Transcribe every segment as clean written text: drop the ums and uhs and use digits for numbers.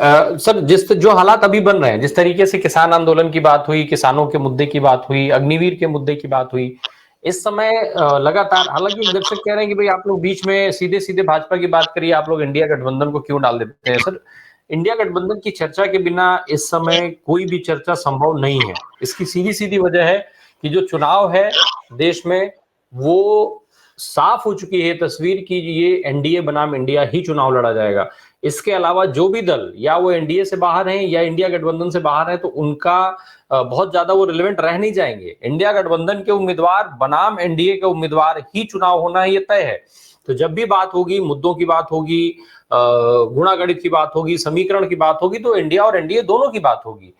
Sir जो हालात अभी बन रहे हैं, जिस तरीके से किसान आंदोलन की बात हुई, किसानों के मुद्दे की बात हुई, अग्निवीर के मुद्दे की बात हुई, इस समय लगातार, हालांकि दर्शक कह रहे हैं कि भाई आप लोग बीच में सीधे सीधे भाजपा की बात करिए, आप लोग इंडिया गठबंधन को क्यों डाल देते हैं? सर, इंडिया गठबंधन की चर्चा के बिना इस समय कोई भी चर्चा संभव नहीं है। इसकी सीधी सीधी वजह है कि जो चुनाव है देश में, वो साफ हो चुकी है तस्वीर की ये एनडीए बनाम इंडिया ही चुनाव लड़ा जाएगा। इसके अलावा जो भी दल, या वो एनडीए से बाहर हैं या इंडिया गठबंधन से बाहर है, तो उनका बहुत ज्यादा वो रिलेवेंट रह नहीं जाएंगे। इंडिया गठबंधन के उम्मीदवार बनाम एनडीए के उम्मीदवार ही चुनाव होना ये तय है। तो जब भी बात होगी, मुद्दों की बात होगी, गुणागणित की बात होगी, समीकरण की बात होगी, तो इंडिया और एनडीए दोनों की बात होगी।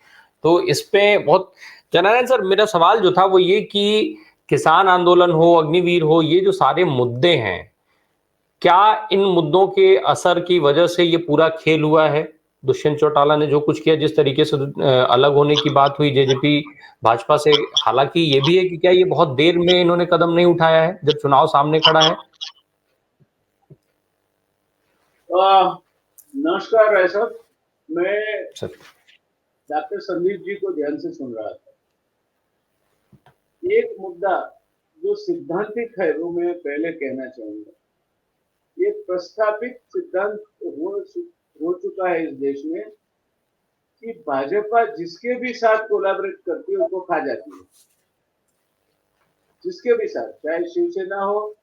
तो इस पे बहुत जनरल सर, मेरा सवाल जो था वो ये कि किसान आंदोलन हो, अग्निवीर हो, ये जो सारे मुद्दे हैं, क्या इन मुद्दों के असर की वजह से ये पूरा खेल हुआ है? दुष्यंत चौटाला ने जो कुछ किया, जिस तरीके से अलग होने की बात हुई जेजेपी भाजपा से, हालांकि ये भी है कि क्या ये बहुत देर में इन्होंने कदम नहीं उठाया है जब चुनाव सामने खड़ा है? नमस्कार राय साहब, मैं सर, डॉक्टर संदीप जी को ध्यान से सुन रहा था। एक मुद्दा जो सिद्धांतिक है वो मैं पहले कहना चाहूंगा। ये प्रस्थापित सिद्धांत हो चुका है इस देश में कि भाजपा जिसके भी साथ कोलैबोरेट करती है उसको खा जाती है। जिसके भी साथ, चाहे शिवसेना हो,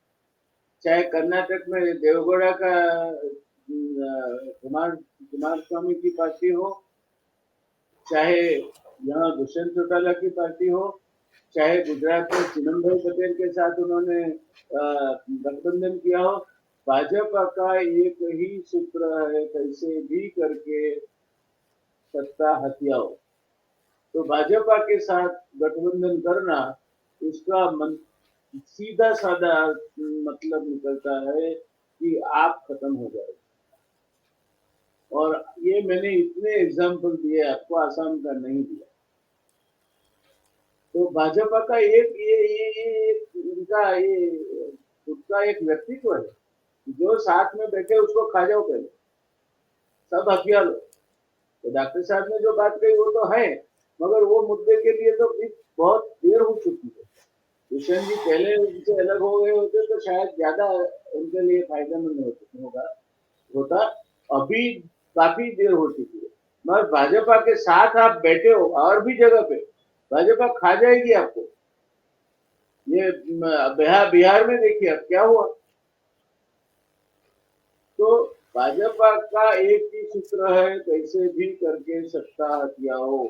चाहे कर्नाटक में देवगौड़ा का कुमार स्वामी की पार्टी हो, चाहे यहाँ दुष्यंत चौटाला की पार्टी हो, चाहे गुजरात में चिदम्बरम पटेल के साथ उन्होंने गठबंधन किया हो, भाजपा का एक ही सूत्र है, कैसे भी करके सत्ता हथियाओ। तो भाजपा के साथ गठबंधन करना, उसका सीधा साधा मतलब निकलता है कि आप खत्म हो जाए। और ये मैंने इतने एग्जाम्पल दिए आपको, आसाम का नहीं दिया। तो भाजपा का इनका खुद का एक व्यक्तित्व है, जो साथ में बैठे उसको खा जाओ, पहले सब हथियार लो। तो डॉक्टर साहब ने जो बात कही वो तो है, मगर वो मुद्दे के लिए तो बहुत देर हो चुकी है। दुष्यंत जी पहले उनसे अलग हो गए होते तो शायद ज्यादा उनके लिए फायदेमंद होता। अभी काफी देर हो चुकी है। मगर भाजपा के साथ आप बैठे हो और भी जगह पे, भाजपा खा जाएगी आपको। ये बिहार में देखिए अब क्या हुआ। तो भाजपा का एक ही सूत्र है, कैसे भी करके सत्ता हथियाओ।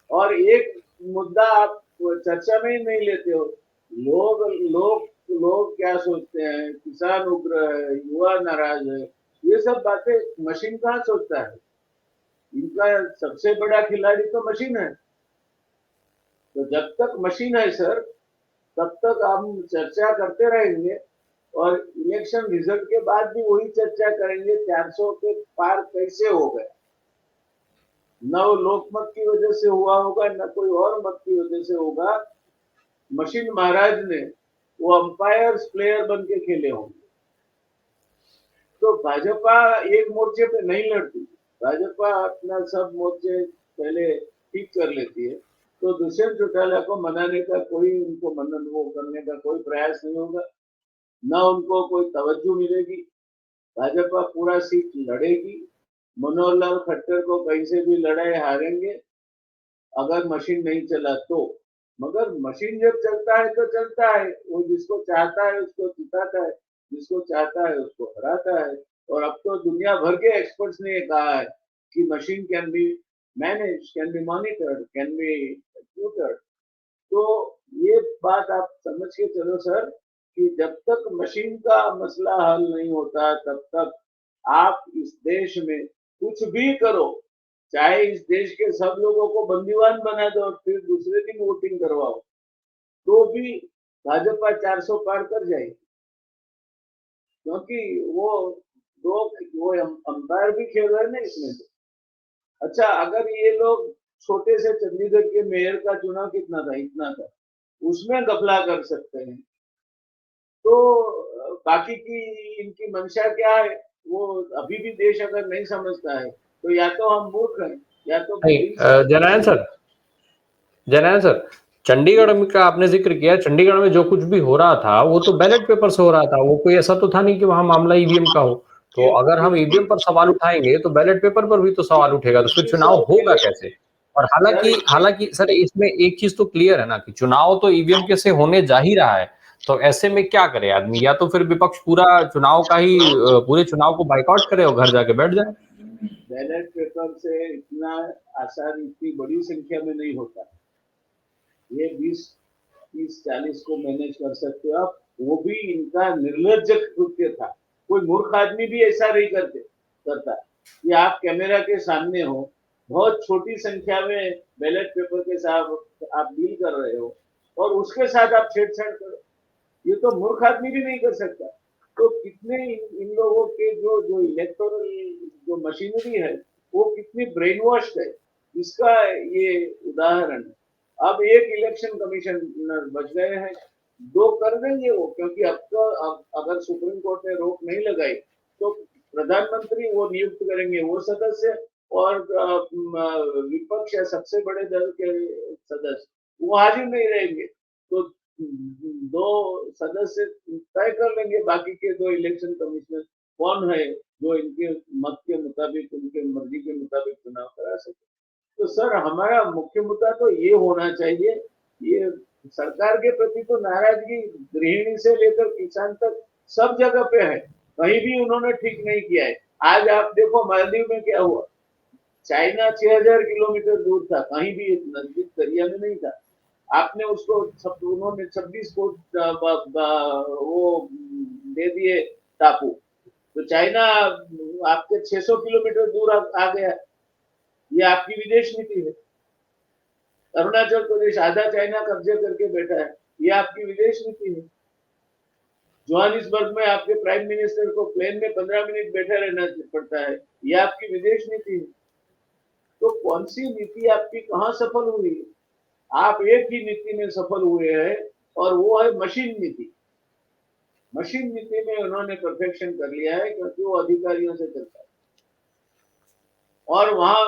और एक मुद्दा आप चर्चा में ही नहीं लेते हो। लोग लोग लोग क्या सोचते हैं, किसान उग्र है, युवा नाराज है, ये सब बातें मशीन कहाँ सोचता है। इनका सबसे बड़ा खिलाड़ी तो मशीन है। तो जब तक मशीन है सर, तब तक हम चर्चा करते रहेंगे और इलेक्शन रिजल्ट के बाद भी वही चर्चा करेंगे, 400 के पार कैसे हो गए। न वो लोकमत की वजह से हुआ होगा, न कोई और मत की वजह से होगा। मशीन महाराज ने वो अंपायर प्लेयर बन के खेले होंगे। तो भाजपा एक मोर्चे पे नहीं लड़ती, भाजपा अपना सब मोर्चे पहले ठीक कर लेती है। तो दुष्यंत चौटाला को मनाने का कोई, उनको मनन वो करने का कोई प्रयास नहीं होगा, न उनको कोई तवज्जो मिलेगी। भाजपा पूरा सीट लड़ेगी। मनोहर लाल खट्टर को कहीं से भी लड़ाई हारेंगे अगर मशीन नहीं चला तो। मगर मशीन जब चलता है तो चलता है, वो जिसको चाहता है उसको जिताता है, जिसको चाहता है उसको हराता है। और अब तो दुनिया भर के एक्सपर्ट्स ने कहा है कि machine can be manage, can be monitored, can be tutored. तो ये बात आप समझ के चलो सर कि जब तक मशीन का मसला हल नहीं होता तब तक आप इस देश में कुछ भी करो, चाहे इस देश के सब लोगों को बंदीवान बना दो और फिर दूसरे दिन वोटिंग करवाओ, तो भी भाजपा 400 पार कर जाएगी। क्योंकि वो अंपायर भी खेल रहे हैं ना इसमें। अच्छा, अगर ये लोग छोटे से चंडीगढ़ के मेयर का चुनाव कितना था, इतना था, उसमें गफला कर सकते हैं, तो बाकी की इनकी मंशा क्या है वो अभी भी देश अगर नहीं समझता है तो या तो हम मूर्ख हैं या तो नहीं, जनायन सर, चंडीगढ़ में का आपने जिक्र किया, चंडीगढ़ में जो कुछ भी हो रहा था वो तो बैलेट पेपर से हो रहा था, वो कोई ऐसा तो था नहीं कि वहां मामला ईवीएम का हो। तो अगर हम ईवीएम पर सवाल उठाएंगे तो बैलेट पेपर पर भी तो सवाल उठेगा, तो फिर चुनाव होगा कैसे? और हालांकि सर इसमें एक चीज तो क्लियर है ना कि चुनाव तो ईवीएम के से होने जा ही रहा है, तो ऐसे में क्या करे आदमी? या तो फिर विपक्ष पूरा चुनाव का ही पूरे चुनाव को बाइकआउट करे और घर जाके बैठ जाए। बैलेट पेपर से इतना आसान, इतनी बड़ी संख्या में नहीं होता। ये 20-30-40 को मैनेज कर सकते हो आप, वो भी इनका निर्लज्ज कृत्य था। कोई मूर्ख आदमी भी ऐसा नहीं करता कि आप कैमरा के सामने हो, बहुत छोटी संख्या में बैलेट पेपर के साथ आप डील कर रहे हो और उसके साथ आप छेड़छाड़ करो, ये तो मूर्ख आदमी भी नहीं कर सकता। तो कितने इन लोगों के जो इलेक्टोरल जो मशीनरी है वो कितनी ब्रेन वॉश्ड है, इसका ये उदाहरण है। अब एक इलेक्शन कमिश्नर बच गए हैं, 2 कर देंगे वो, क्योंकि अब तो अगर सुप्रीम कोर्ट ने रोक नहीं लगाई तो प्रधानमंत्री वो नियुक्त करेंगे वो सदस्य, और विपक्ष या सबसे बड़े दल के सदस्य वो हाजिर नहीं रहेंगे, तो 2 सदस्य तय कर लेंगे बाकी के 2 इलेक्शन कमिश्नर कौन है जो इनके मत के मुताबिक, उनके मर्जी के मुताबिक चुनाव करा सके। तो सर हमारा मुख्य मुद्दा तो ये होना चाहिए, ये सरकार के प्रति तो नाराजगी गृहिणी से लेकर किसान तक सब जगह पे है, कहीं भी उन्होंने ठीक नहीं किया है। आज आप देखो मालदीव में क्या हुआ, चाइना 6000 किलोमीटर दूर था, कहीं भी नजदीक दरिया में नहीं था, आपने उसको उन्होंने 26 को वो दे दिए टापू, तो चाइना आपके 600 किलोमीटर दूर आ गया। ये आपकी विदेश नीति है। अरुणाचल प्रदेश आधा चाइना कब्जे करके बैठा है, ये आपकी विदेश नीति है। जोहानिसबर्ग में आपके प्राइम मिनिस्टर को प्लेन में 15 मिनट बैठा रहना पड़ता है, ये आपकी विदेश नीति है। तो कौन सी नीति आपकी कहाँ सफल हुई? आप एक ही नीति में सफल हुए हैं और वो है मशीन नीति। मशीन नीति में उन्होंने परफेक्शन कर लिया है क्योंकि वो अधिकारियों से चलता है, और वहां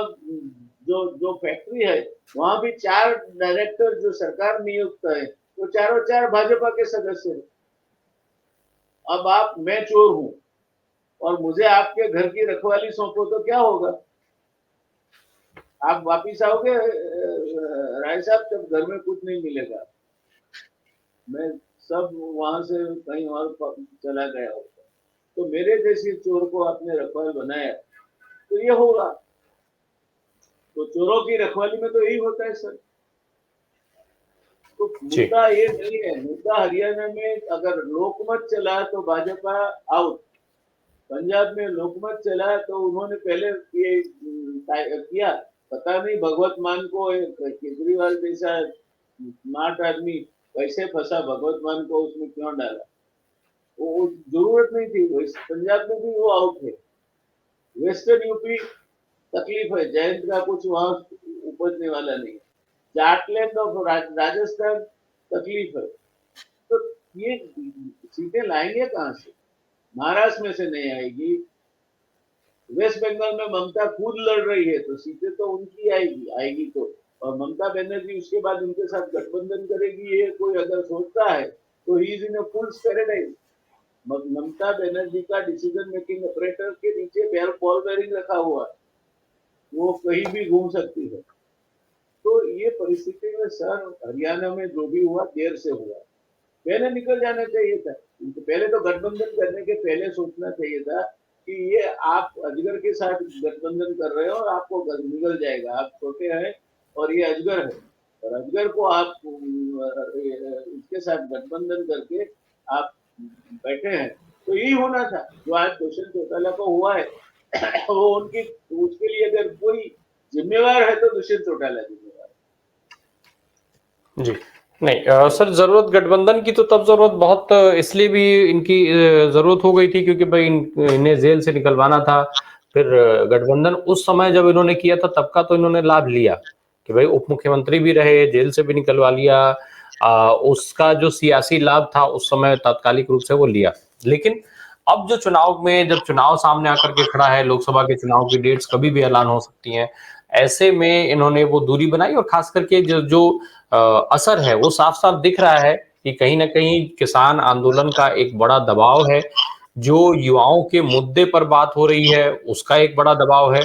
जो फैक्ट्री है वहां भी 4 डायरेक्टर जो सरकार नियुक्त है वो चारों 4 भाजपा के सदस्य हैं। अब मैं चोर हूं और मुझे आपके घर की रखवाली सौंपो तो क्या होगा? आप वापिस आओगे राय साहब जब घर में कुछ नहीं मिलेगा, मैं सब वहां से कहीं और चला गया होगा, तो मेरे जैसे चोर को आपने रखवाल बनाया तो ये होगा। तो चोरों की रखवाली में तो यही होता है सर। तो मुद्दा ये नहीं है, मुद्दा हरियाणा में अगर लोकमत चला तो भाजपा आउट, पंजाब में लोकमत चला तो उन्होंने पहले ये किया, पता नहीं भगवत मान को केजरीवाल जैसा स्मार्ट आदमी कैसे फंसा, भगवत मान को उसमें क्यों डाला, वो जरूरत नहीं थी। पंजाब में भी वो आउट है। वेस्टर्न यूपी तकलीफ है, जयंत का कुछ वहां उपजने वाला नहीं है। जाटलैंड ऑफ राजस्थान तकलीफ है, तो ये सीटें लाएंगे कहां से? महाराष्ट्र में से नहीं आएगी, वेस्ट बंगाल में ममता खुद लड़ रही है तो सीटें तो उनकी आएगी तो, और ममता बनर्जी उसके बाद उनके साथ गठबंधन करेगी, ये कोई अगर सोचता है तो he is in a fool's paradise. Mamata Banerjee का डिसीजन मेकिंग ऑपरेटर के नीचे बॉल बेरिंग रखा हुआ है, वो कहीं भी घूम सकती है। तो ये परिस्थिति में सर हरियाणा में जो भी हुआ देर से हुआ, पहले निकल जाना चाहिए था। पहले तो गठबंधन करने के पहले सोचना चाहिए था कि ये आप अजगर के साथ गठबंधन कर रहे हो और आपको निकल जाएगा, आप छोटे हैं और ये अजगर है, और अजगर को आप इसके साथ गठबंधन करके आप बैठे हैं। तो यही होना था जो आज दुष्यंत चौटाला को हुआ है। वो उनकी उसके लिए अगर कोई जिम्मेवार है तो दुष्यंत चौटाला जिम्मेवार है जी। नहीं सर, जरूरत गठबंधन की तो तब जरूरत बहुत इसलिए भी इनकी जरूरत हो गई थी क्योंकि भाई इन्हें जेल से निकलवाना था। फिर गठबंधन उस समय जब इन्होंने किया था तब का तो इन्होंने लाभ लिया कि भाई उप मुख्यमंत्री भी रहे, जेल से भी निकलवा लिया, उसका जो सियासी लाभ था उस समय तात्कालिक रूप से वो लिया। लेकिन अब जो चुनाव में जब चुनाव सामने आकर के खड़ा है, लोकसभा के चुनाव की डेट्स कभी भी ऐलान हो सकती हैं। ऐसे में इन्होंने वो दूरी बनाई और खास करके जो जो असर है वो साफ-साफ दिख रहा है कि कहीं न कहीं किसान आंदोलन का एक बड़ा दबाव है। जो युवाओं के मुद्दे पर बात हो रही है, उसका एक बड़ा दबाव है।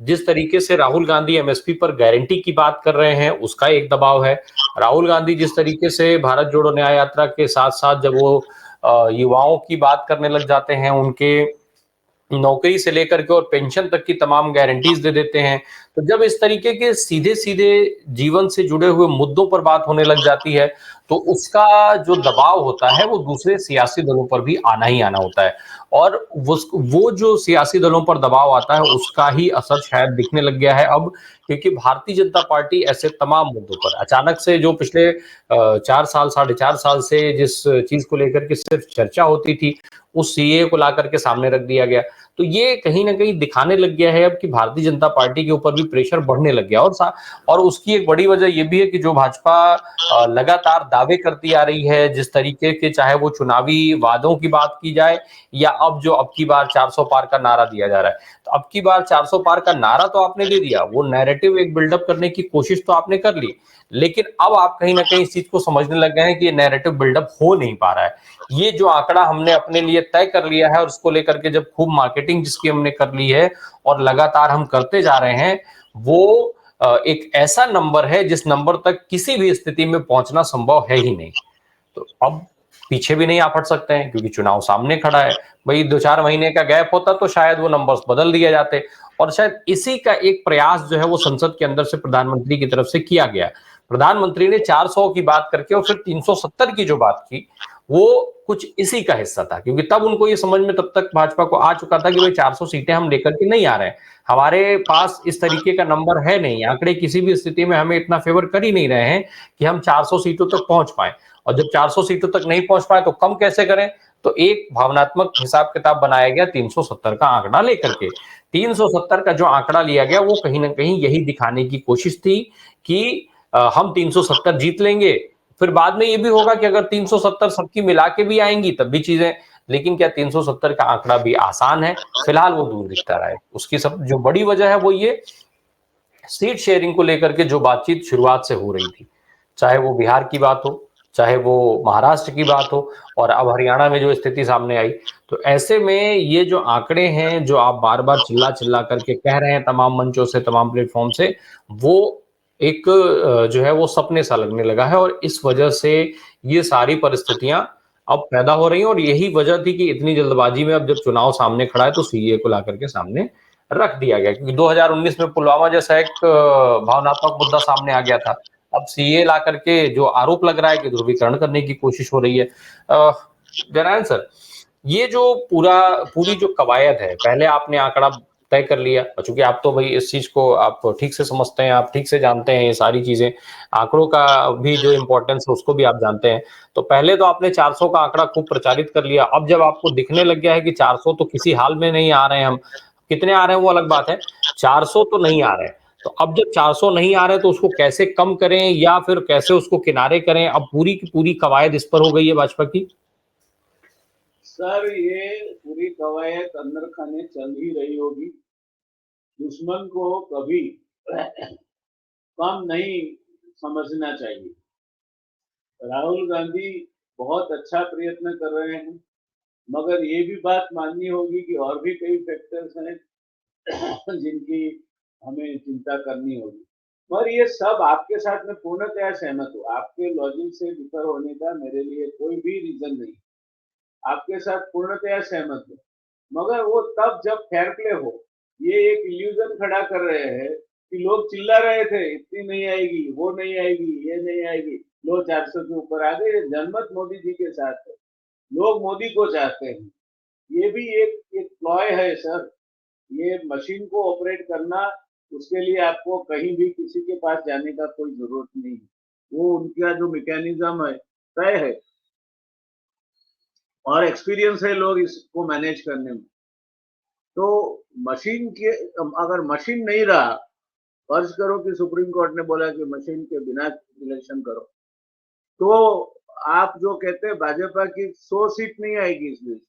जिस तरीके से राहुल गांधी एमएसपी पर गारंटी की बात कर रहे हैं, उसका एक दबाव है। राहुल गांधी जिस तरीके से भारत जोड़ो न्याय यात्रा के साथ-साथ जब वो युवाओं की बात करने लग जाते हैं, उनके नौकरी से लेकर के और पेंशन तक की तमाम गारंटीज दे देते हैं। तो जब इस तरीके के सीधे-सीधे जीवन से जुड़े हुए मुद्दों पर बात होने लग जाती है, तो उसका जो दबाव होता है, वो दूसरे सियासी दलों पर भी आना ही आना होता है। और वो जो सियासी दलों पर दबाव आता है, उसका ही असर शायद दिखने लग गया है अब, क्योंकि भारतीय जनता पार्टी ऐसे तमाम मुद्दों पर अचानक से जो पिछले 4 साल, साढ़े 4 साल से जिस चीज़ को लेकर के सिर्फ चर्चा होती थी, उस सीएए को लाकर के सामने रख दिया गया। तो ये कहीं न कहीं दिखाने लग गया है अब कि भारतीय जनता पार्टी के ऊपर भी प्रेशर बढ़ने लग गया और उसकी एक बड़ी वजह ये भी है कि जो भाजपा लगातार दावे करती आ रही है, जिस तरीके के चाहे वो चुनावी वादों की बात की जाए या अब की बार 400 पार का नारा दिया जा रहा है। तो अब की बार 400 पार का नारा तो आपने दे दिया, वो नैरेटिव एक बिल्डअप करने की कोशिश तो आपने कर ली, लेकिन अब आप कहीं न कहीं इस चीज़ को समझने लग गए हैं कि ये नैरेटिव बिल्डअप हो नहीं पा रहा है। ये जो आंकड़ा हमने अपने लिए तय कर लिया है और उसको लेकर के जब खूब मार्केटिंग जिसकी हमने कर ली है और लगातार हम करते जा रहे हैं, वो एक ऐसा नंबर है जिस नंबर तक किसी भी स्थिति में पहुंचना संभव है ही नहीं। तो अब पीछे भी नहीं आप हट सकते हैं क्योंकि चुनाव सामने खड़ा है। भाई 2-4 महीने का गैप होता तो शायद वो नंबर्स बदल दिए जाते और शायद इसी का एक प्रयास जो है वो संसद के अंदर से प्रधानमंत्री की तरफ से किया गया। प्रधानमंत्री ने 400 की बात करके और फिर 370 की जो बात की, वो कुछ इसी का हिस्सा था क्योंकि तब उनको ये समझ में तब तक भाजपा को आ चुका था कि भाई 400 सीटें हम लेकर के नहीं आ रहे हैं। हमारे पास इस तरीके का नंबर है नहीं, आंकड़े किसी भी स्थिति में हमें इतना फेवर कर ही नहीं रहे हैं कि हम 400 सीटों तक पहुंच पाए। और जब 400 सीटों तक नहीं पहुंच पाए तो कम कैसे करें? तो एक भावनात्मक हिसाब किताब बनाया गया 370 का आंकड़ा लेकर के। 370 का जो आंकड़ा लिया गया वो कहीं ना कहीं यही दिखाने की कोशिश थी कि हम 370 जीत लेंगे। फिर बाद में ये भी होगा कि अगर 370 सबकी मिला के भी आएंगी तब भी चीजें, लेकिन क्या 370 का आंकड़ा भी आसान है? फिलहाल वो दूर दिखता रहा है। उसकी सब जो बड़ी वजह है वो ये सीट शेयरिंग को लेकर के जो बातचीत शुरुआत से हो रही थी, चाहे वो बिहार की बात हो, चाहे वो महाराष्ट्र की बात हो और अब हरियाणा में जो स्थिति सामने आई, तो ऐसे में ये जो आंकड़े हैं, जो आप बार-बार चिल्ला-चिल्ला करके कह रहे हैं तमाम मंचों से, तमाम प्लेटफ़ॉर्म से, वो एक जो है वो सपने सा लगने लगा है और इस वजह से ये सारी परिस्थितियाँ अब पैदा हो रही हैं और यही वजह थी कि इतनी जल्दबाजी में अब जब चुनाव सामने खड़ा है तो सीएए को लाकर के सामने रख दिया गया क्योंकि 2019 में पुलवामा जैसा एक भावनात्मक मुद्दा सामने आ गया था। अब सीए ला करके जो आरोप लग रहा है कि ध्रुवीकरण करने की कोशिश हो रही है। नारायण सर, ये जो पूरी जो कवायद है, पहले आपने आंकड़ा तय कर लिया और चूंकि आप तो भाई इस चीज को आप ठीक से समझते हैं, आप ठीक से जानते हैं ये सारी चीजें, आंकड़ों का भी जो इम्पोर्टेंस है उसको भी आप जानते हैं। तो पहले तो आपने 400 का आंकड़ा खूब प्रचारित कर लिया, अब जब आपको दिखने लग गया है कि 400 तो किसी हाल में नहीं आ रहे हैं हम, कितने आ रहे हैं वो अलग बात है, 400 तो नहीं आ रहे हैं। तो अब जब 400 नहीं आ रहे तो उसको कैसे कम करें या फिर कैसे उसको किनारे करें? अब पूरी की पूरी कवायद इस पर हो गई है भाजपा की। सर ये पूरी कवायद अंदर खाने चल ही रही होगी। दुश्मन को कभी कम नहीं समझना चाहिए। राहुल गांधी बहुत अच्छा प्रयत्न कर रहे हैं, मगर ये भी बात माननी होगी कि और भी कई फैक्टर्स हैं जिनकी हमें चिंता करनी होगी। और ये सब आपके साथ में पूर्णतया सहमत हूँ। आपके लॉजिक से डिफर होने का मेरे लिए कोई भी रीजन नहीं। आपके साथ पूर्णतया सहमत हूँ, मगर वो तब जब फेयर प्ले हो। ये एक इल्यूजन खड़ा कर रहे हैं कि लोग चिल्ला रहे थे इतनी नहीं आएगी, वो नहीं आएगी, ये नहीं आएगी, लो 400 के ऊपर आ गए। जनमत मोदी जी के साथ है, लोग मोदी को चाहते हैं। ये भी एक प्लॉय है सर। ये मशीन को ऑपरेट करना, उसके लिए आपको कहीं भी किसी के पास जाने का कोई जरूरत नहीं है। वो उनका जो मैकेनिज्म है तय है और एक्सपीरियंस है लोग इसको मैनेज करने में। तो मशीन के अगर मशीन नहीं रहा, फर्ज करो कि सुप्रीम कोर्ट ने बोला कि मशीन के बिना इलेक्शन करो, तो आप जो कहते हैं भाजपा की 100 सीट नहीं आएगी इस देश में।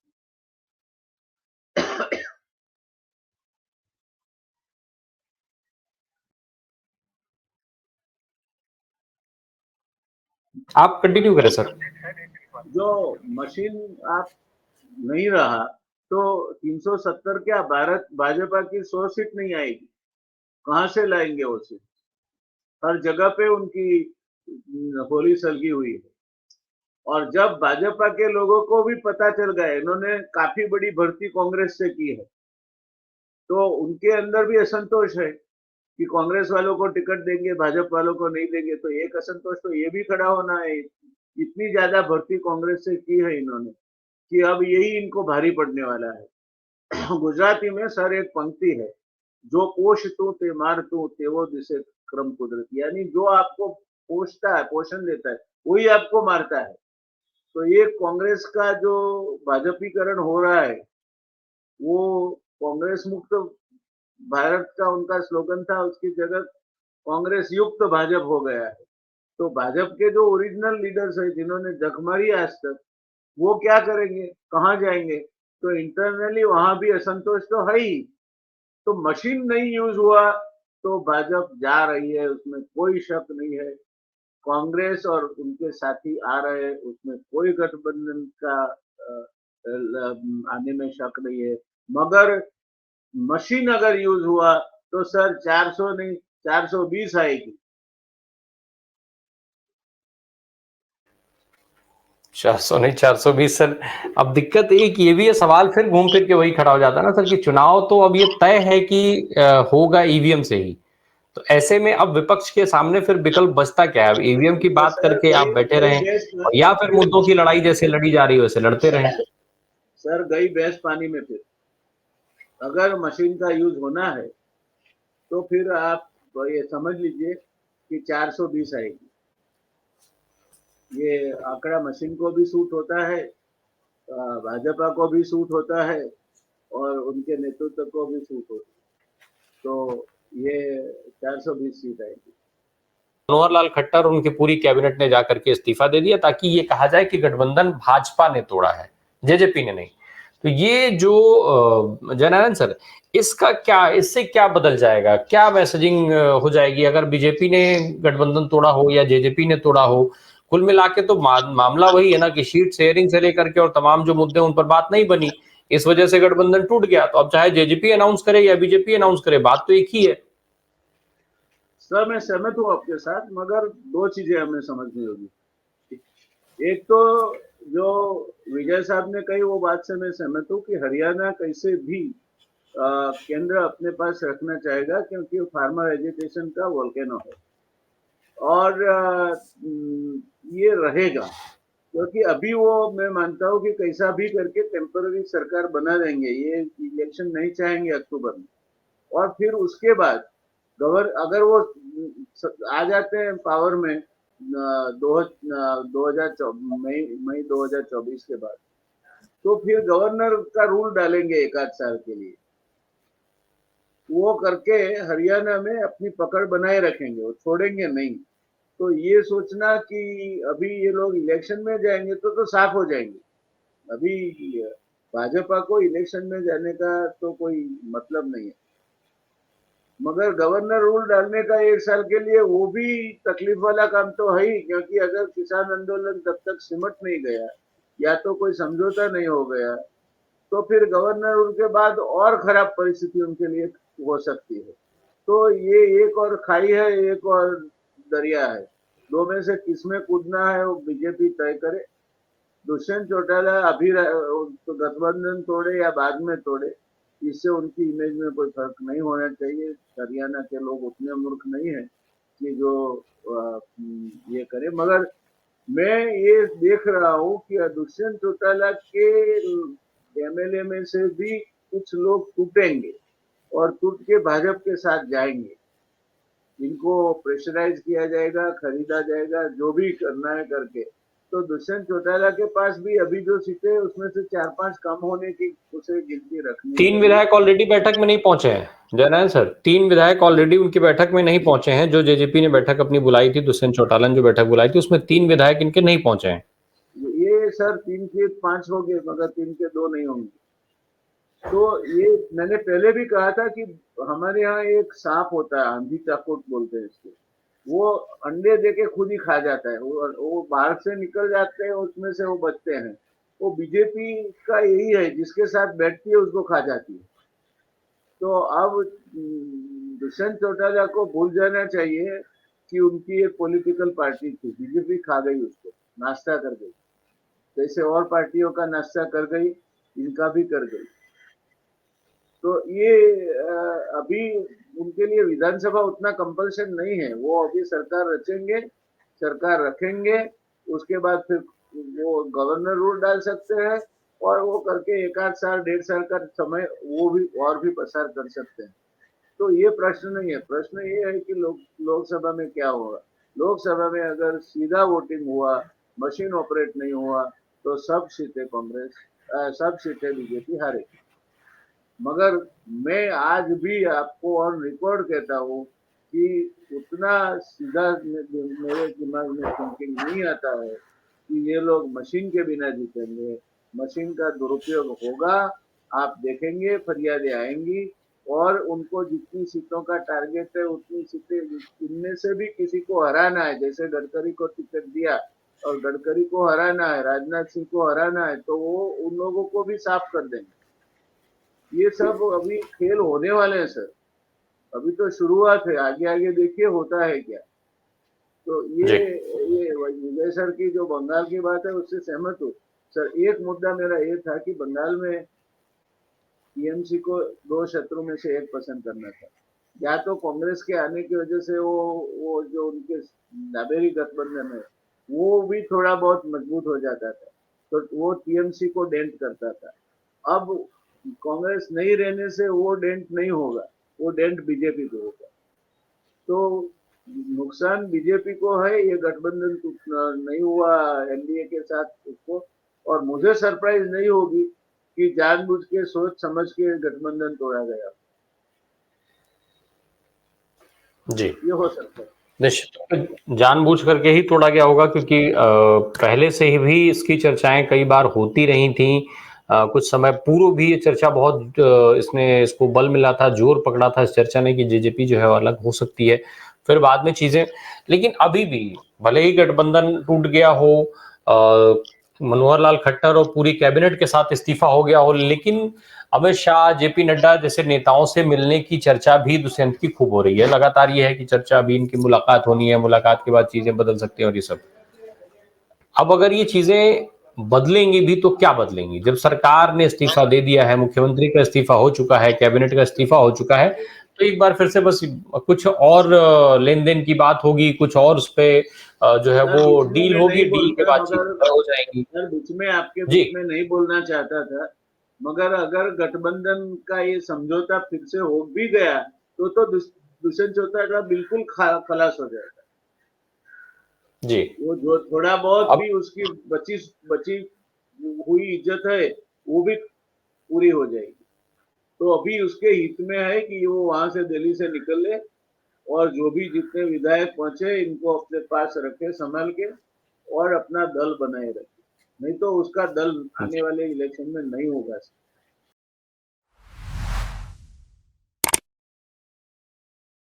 आप कंटिन्यू करें सर। जो मशीन आप नहीं रहा तो 370 क्या भारत भाजपा की 100 सीट नहीं आएगी, कहां से लाएंगे वो सीट? हर जगह पे उनकी होली सलगी हुई है। और जब भाजपा के लोगों को भी पता चल गया, इन्होंने काफी बड़ी भर्ती कांग्रेस से की है, तो उनके अंदर भी असंतोष है कि कांग्रेस वालों को टिकट देंगे, भाजपा वालों को नहीं देंगे, तो एक असंतोष तो ये भी खड़ा होना है। इतनी ज्यादा भर्ती कांग्रेस से की है इन्होंने कि अब यही इनको भारी पड़ने वाला है। गुजराती में सर एक पंक्ति है, जो पोष तू ते मार तू तेवो दिसे क्रम कुदरत, यानी जो आपको पोषता है, पोषण देता है, वही आपको मारता है। तो ये कांग्रेस का जो भाजपीकरण हो रहा है, वो कांग्रेस मुक्त भारत का उनका स्लोगन था, उसकी जगह कांग्रेस युक्त भाजपा हो गया है। तो भाजपा के जो ओरिजिनल लीडर्स है, जिन्होंने जख मारी आज तक, वो क्या करेंगे, कहाँ जाएंगे? तो इंटरनली वहां भी असंतोष तो है ही। तो मशीन नहीं यूज हुआ तो भाजपा जा रही है, उसमें कोई शक नहीं है। कांग्रेस और उनके साथी आ रहे हैं, उसमें कोई गठबंधन का आने में शक नहीं है। मगर मशीन अगर यूज हुआ तो सर 400 नहीं, 420 आएगी। 400 नहीं 420 सर। अब दिक्कत एक ये भी है, सवाल फिर घूम फिर के वही खड़ा हो जाता है ना सर कि चुनाव तो अब ये तय है कि होगा ईवीएम से ही। तो ऐसे में अब विपक्ष के सामने फिर विकल्प बचता क्या है? अब ईवीएम की तो बात सर करके आप गई बैठे गई रहें भैंस और या फिर फिर मुद्दों की लड़ाई जैसे लड़ी जा रही है वैसे लड़ते रहें। सर गई भैंस पानी में। फिर अगर मशीन का यूज होना है तो फिर आप ये समझ लीजिए कि 420 आएगी। ये आंकड़ा मशीन को भी सूट होता है, भाजपा को भी सूट होता है, और उनके नेतृत्व को भी सूट होता है। तो ये 420 सीट आएगी। मनोहर लाल खट्टर और उनकी पूरी कैबिनेट ने जाकर के इस्तीफा दे दिया ताकि ये कहा जाए कि गठबंधन भाजपा ने तोड़ा है, जेजेपी ने नहीं। तो ये जो जयनारायण सर, इसका क्या, इससे क्या बदल जाएगा, क्या मैसेजिंग हो जाएगी अगर बीजेपी ने गठबंधन तोड़ा हो या जेजेपी ने तोड़ा हो? कुल मिला के तो मामला वही है ना कि सीट शेयरिंग से लेकर के और तमाम जो मुद्दे उन पर बात नहीं बनी, इस वजह से गठबंधन टूट गया। तो अब चाहे जेजेपी अनाउंस करे या बीजेपी अनाउंस करे, बात तो एक ही है। सर मैं सहमत हूँ आपके साथ, मगर दो चीजें हमें समझनी होगी। एक तो जो विजय साहब ने कही वो बात से मैं सहमत हूँ कि हरियाणा कैसे भी केंद्र अपने पास रखना चाहेगा, क्योंकि फार्मर एजुकेशन का वोल्केनो है। और ये रहेगा, क्योंकि अभी वो मैं मानता हूँ कि कैसा भी करके टेम्पररी सरकार बना देंगे, ये इलेक्शन नहीं चाहेंगे अक्टूबर में। और फिर उसके बाद अगर वो आ जाते हैं पावर में दो हजार मई 2024 के बाद, तो फिर गवर्नर का रूल डालेंगे एक आध साल के लिए। वो करके हरियाणा में अपनी पकड़ बनाए रखेंगे, वो छोड़ेंगे नहीं। तो ये सोचना कि अभी ये लोग इलेक्शन में जाएंगे तो साफ हो जाएंगे। अभी भाजपा को इलेक्शन में जाने का तो कोई मतलब नहीं है। मगर गवर्नर रूल डालने का एक साल के लिए वो भी तकलीफ वाला काम तो है ही, क्योंकि अगर किसान आंदोलन तब तक सिमट नहीं गया या तो कोई समझौता नहीं हो गया, तो फिर गवर्नर रूल के बाद और खराब परिस्थिति उनके लिए हो सकती है। तो ये एक और खाई है, एक और दरिया है। दो में से किसमें कूदना है वो बीजेपी तय करे। दुष्यंत चौटाला अभी तो गठबंधन तोड़े या बाद में तोड़े, इससे उनकी इमेज में कोई फर्क नहीं होना चाहिए। हरियाणा के लोग उतने मूर्ख नहीं है कि जो ये करे। मगर मैं ये देख रहा हूँ कि दुष्यंत चौटाला के एमएलए में से भी कुछ लोग टूटेंगे और टूट के भाजपा के साथ जाएंगे। इनको प्रेशराइज किया जाएगा, खरीदा जाएगा, जो भी करना है करके। तो दुष्यंत चौटाला के पास भी अभी जो सीटें उसमें से 4-5 कम होने की उसे गिनती रखनी 3 चाहिए। विधायक ऑलरेडी बैठक में नहीं पहुंचे हैं जयनारायण सर। 3 विधायक ऑलरेडी उनकी बैठक में नहीं पहुंचे हैं। जो जेजेपी ने बैठक अपनी बुलाई थी, दुष्यंत चौटाला ने जो बैठक बुलाई थी, उसमें 3 विधायक इनके नहीं पहुंचे हैं। ये सर 3 के 5 हो गए, मगर 3 के 2 नहीं होंगे। तो ये मैंने पहले भी कहा था कि हमारे यहाँ एक सांप होता है, आंधी चाकोट बोलते हैं इसको। वो अंडे देके खुद ही खा जाता है, वो बाहर से निकल जाते हैं, उसमें से वो बचते हैं। वो बीजेपी का यही है, जिसके साथ बैठती है उसको खा जाती है। तो अब दुष्यंत चौटाला को भूल जाना चाहिए कि उनकी एक पॉलिटिकल पार्टी थी, बीजेपी खा गई उसको, नाश्ता कर गई, जैसे और पार्टियों का नाश्ता कर गई, इनका भी कर गई। तो ये अभी उनके लिए विधानसभा उतना कंपल्सन नहीं है, वो अभी सरकार रचेंगे, सरकार रखेंगे, उसके बाद फिर वो गवर्नर रूल डाल सकते हैं, और वो करके 1 आध साल 1.5 साल का समय वो भी और भी पसार कर सकते हैं। तो ये प्रश्न नहीं है, प्रश्न ये है कि लोकसभा में क्या होगा। लोकसभा में अगर सीधा वोटिंग हुआ, मशीन ऑपरेट नहीं हुआ, तो सब सीटें कांग्रेस, सब सीटें बीजेपी हारेगी। मगर मैं आज भी आपको और रिकॉर्ड कहता हूँ कि उतना सीधा मेरे दिमाग में थिंकिंग नहीं आता है कि ये लोग मशीन के बिना जीतेंगे। मशीन का दुरुपयोग होगा, आप देखेंगे, फरियादें आएंगी, और उनको जितनी सीटों का टारगेट है उतनी सीटें, इनमें से भी किसी को हराना है, जैसे गडकरी को टिकट दिया और गडकरी को हराना है, राजनाथ सिंह को हराना है, तो वो उन लोगों को भी साफ कर देंगे। ये सब अभी खेल होने वाले हैं सर, अभी तो शुरुआत है, आगे आगे देखिए होता है क्या। तो ये विजय सर की जो बंगाल की बात है उससे सहमत हूँ सर। एक मुद्दा मेरा ये था कि बंगाल में टीएमसी को 2 शत्रु में से एक पसंद करना था, या तो कांग्रेस के आने की वजह से वो जो उनके लाबेरी गठबंधन है वो भी थोड़ा बहुत मजबूत हो जाता था, तो वो टीएमसी को डेंट करता था। अब कांग्रेस नहीं रहने से वो डेंट नहीं होगा, वो डेंट बीजेपी को होगा। तो नुकसान बीजेपी को है, ये गठबंधन नहीं हुआ एनडीए के साथ उसको, और मुझे सरप्राइज नहीं होगी कि जानबूझ के सोच समझ के गठबंधन तोड़ा गया, जी ये हो सकता है। निश्चित जानबूझ करके ही तोड़ा गया होगा, क्योंकि पहले से ही भी इसकी चर्चाएं कई बार होती रही थी। कुछ समय पूर्व भी ये चर्चा बहुत इसको बल मिला था, जोर पकड़ा था इस चर्चा ने कि जेजेपी जो है अलग हो सकती है। फिर बाद में चीजें, लेकिन अभी भी भले ही गठबंधन टूट गया हो, मनोहर लाल खट्टर और पूरी कैबिनेट के साथ इस्तीफा हो गया हो, लेकिन अमित शाह, जेपी नड्डा जैसे नेताओं से मिलने की चर्चा भी दुष्यंत की खूब हो रही है। लगातार ये है कि चर्चा अभी इनकी मुलाकात होनी है, मुलाकात के बाद चीजें बदल सकती हैं और ये सब। अब अगर ये चीजें बदलेंगी भी तो क्या बदलेंगी, जब सरकार ने इस्तीफा दे दिया है, मुख्यमंत्री का इस्तीफा हो चुका है, कैबिनेट का इस्तीफा हो चुका है, तो एक बार फिर से बस कुछ और लेन देन की बात होगी, कुछ और उस पे जो है सर वो बीच में डील मैं होगी, नहीं डील के बोलता, बाद मगर चीजें हो जाएंगी। सर बीच में आपके जी बीच में नहीं बोलना चाहता था, मगर अगर गठबंधन का ये समझौता फिर से हो भी गया तो दुष्यंत चौटाला बिल्कुल खलास हो जाएगा। जी वो जो थोड़ा बहुत अब भी उसकी बची बची हुई इज्जत है वो भी पूरी हो जाएगी। तो अभी उसके हित में है कि वो वहां से दिल्ली से निकले, और जो भी जितने विधायक पहुंचे इनको अपने पास रखे संभाल के, और अपना दल बनाए रखे, नहीं तो उसका दल आने वाले इलेक्शन में नहीं होगा।